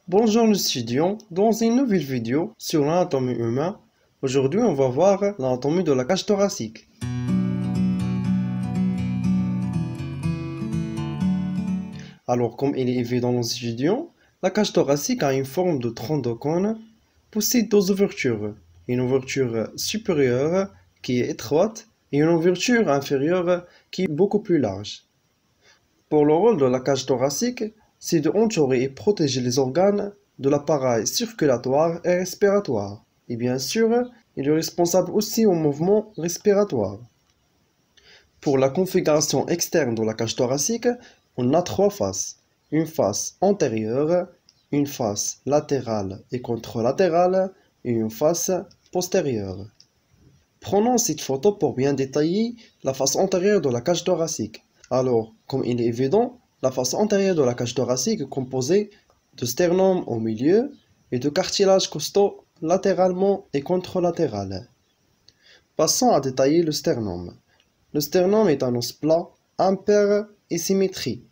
Bonjour les étudiants, dans une nouvelle vidéo sur l'anatomie humaine, aujourd'hui on va voir l'anatomie de la cage thoracique. Alors comme il est évident aux étudiants, la cage thoracique a une forme de tronc de cône, possède deux ouvertures, une ouverture supérieure qui est étroite et une ouverture inférieure qui est beaucoup plus large. Pour le rôle de la cage thoracique, c'est de entourer et protéger les organes de l'appareil circulatoire et respiratoire. Et bien sûr, il est responsable aussi au mouvement respiratoire. Pour la configuration externe de la cage thoracique, on a trois faces. Une face antérieure, une face latérale et contralatérale et une face postérieure. Prenons cette photo pour bien détailler la face antérieure de la cage thoracique. Alors, comme il est évident, la face antérieure de la cage thoracique est composée de sternum au milieu et de cartilage costaux latéralement et contralatéral. Passons à détailler le sternum. Le sternum est un os plat, impair et symétrique.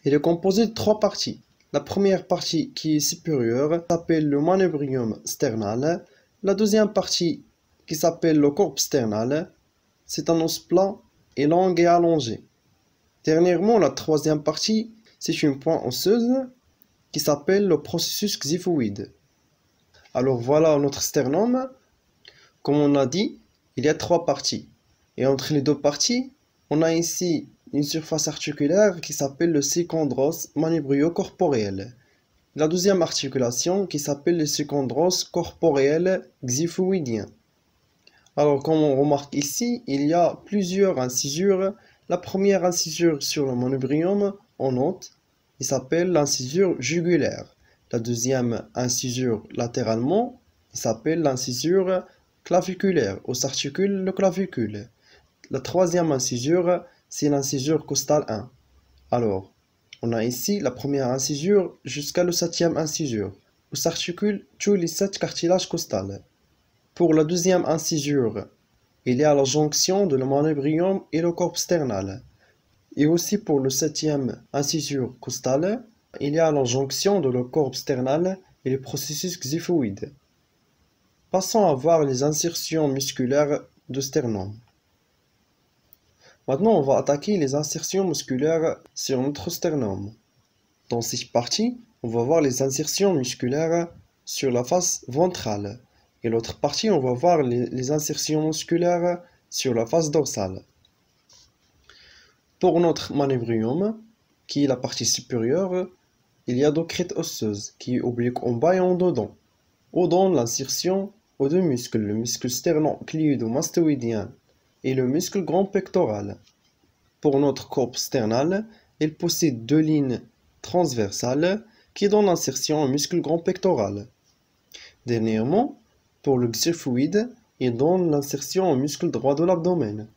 Il est composé de trois parties. La première partie, qui est supérieure, s'appelle le manubrium sternal. La deuxième partie, qui s'appelle le corps sternal, c'est un os plat et long et allongé. Dernièrement, la troisième partie, c'est une pointe osseuse qui s'appelle le processus xiphoïde. Alors voilà notre sternum. Comme on a dit, il y a trois parties. Et entre les deux parties, on a ici une surface articulaire qui s'appelle le séchondros manubrio-corporel. La deuxième articulation qui s'appelle le séchondros corporel xiphoïdien. Alors comme on remarque ici, il y a plusieurs incisures. La première incisure sur le manubrium, on note, il s'appelle l'incisure jugulaire. La deuxième incisure latéralement, il s'appelle l'incisure claviculaire, où s'articule le clavicule. La troisième incisure, c'est l'incisure costale 1. Alors, on a ici la première incisure jusqu'à la septième incisure, où s'articulent tous les 7 cartilages costales. Pour la deuxième incisure, il y a la jonction de le manubrium et le corps sternal. Et aussi pour le septième incisure costale, il y a la jonction de le corps sternal et le processus xiphoïde. Passons à voir les insertions musculaires de sternum. Maintenant, on va attaquer les insertions musculaires sur notre sternum. Dans cette partie, on va voir les insertions musculaires sur la face ventrale. Et l'autre partie, on va voir les insertions musculaires sur la face dorsale. Pour notre manubrium, qui est la partie supérieure, il y a deux crêtes osseuses qui est oblique en bas et en dedans. Au-dedans, l'insertion aux deux muscles, le muscle sternocléido-mastoïdien et le muscle grand pectoral. Pour notre corps sternal, il possède deux lignes transversales qui donnent l'insertion au muscle grand pectoral. Dernièrement, pour le xiphoïde, il donne l'insertion au muscle droit de l'abdomen.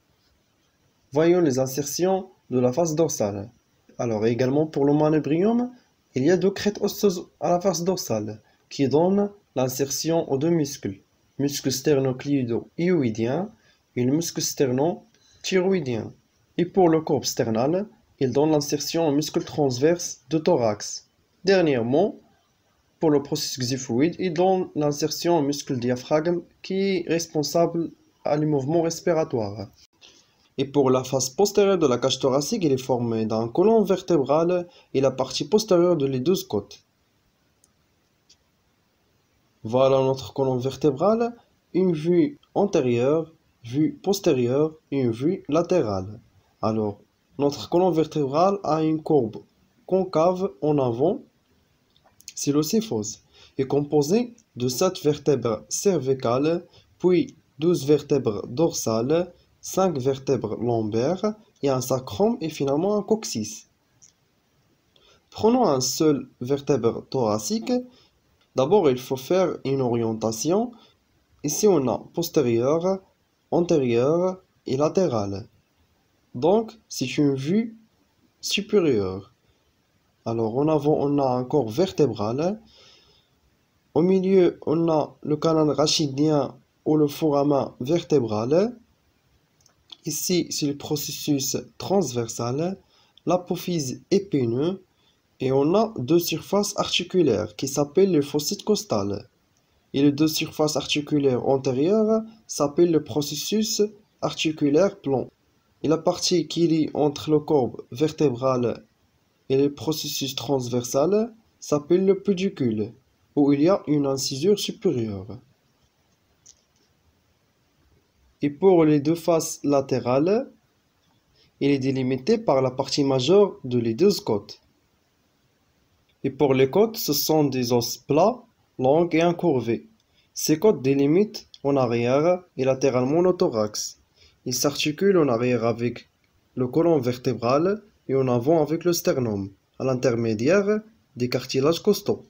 Voyons les insertions de la face dorsale. Alors également pour le manubrium, il y a deux crêtes osseuses à la face dorsale qui donnent l'insertion aux deux muscles, muscle sternocléido-hyoïdien et le muscle sterno-thyroïdien. Et pour le corps sternal, il donne l'insertion au muscle transverse de thorax. Dernièrement, pour le processus xiphoïde, il donne l'insertion au muscle diaphragme qui est responsable à les mouvements respiratoires. Et pour la face postérieure de la cage thoracique, il est formé d'un côlon vertébral et la partie postérieure de les 12 côtes. Voilà notre côlon vertébral, une vue antérieure, vue postérieure et une vue latérale. Alors, notre côlon vertébral a une courbe concave en avant, c'est l'ocyphose, est composé de 7 vertèbres cervicales, puis 12 vertèbres dorsales, 5 vertèbres lombaires et un sacrum et finalement un coccyx. Prenons un seul vertèbre thoracique. D'abord, il faut faire une orientation. Ici, on a postérieure, antérieure et latérale. Donc, c'est une vue supérieure. Alors, en avant, on a un corps vertébral. Au milieu, on a le canal rachidien ou le foramen vertébral. Ici, c'est le processus transversal, l'apophyse épineux Et on a deux surfaces articulaires qui s'appellent les fossés costales. Et les deux surfaces articulaires antérieures s'appellent le processus articulaire plan. Et la partie qui lie entre le corps vertébral et le processus transversal s'appelle le pédicule, où il y a une incisure supérieure. Et pour les deux faces latérales, il est délimité par la partie majeure de les deux côtes. Et pour les côtes, ce sont des os plats, longs et incurvés. Ces côtes délimitent en arrière et latéralement le thorax. Ils s'articulent en arrière avec le côlon vertébral et en avant avec le sternum, à l'intermédiaire des cartilages costaux.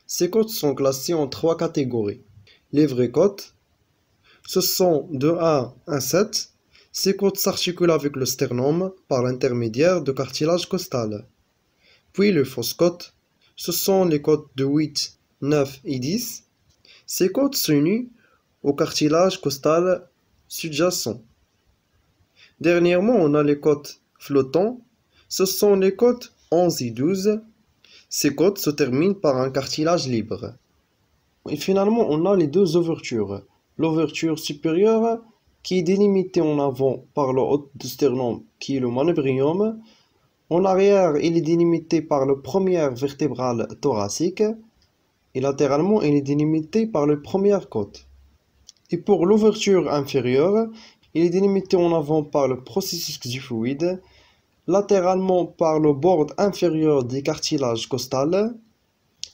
Ces côtes sont classées en trois catégories. Les vraies côtes, ce sont de 1 à 7. Ces côtes s'articulent avec le sternum par l'intermédiaire de cartilage costal. Puis les fausses côtes, ce sont les côtes de 8, 9 et 10. Ces côtes s'unissent au cartilage costal sous-jacent. Dernièrement, on a les côtes flottants. Ce sont les côtes 11 et 12. Ces côtes se terminent par un cartilage libre. Et finalement, on a les deux ouvertures. L'ouverture supérieure qui est délimitée en avant par le haut du sternum qui est le manubrium. En arrière, il est délimité par le premier vertébral thoracique et latéralement, il est délimité par le première côte. Et pour l'ouverture inférieure, il est délimité en avant par le processus xiphoïde, latéralement par le bord inférieur des cartilages costales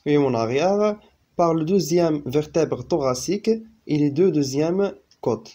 et en arrière par le deuxième vertèbre thoracique et les deux deuxièmes côtes.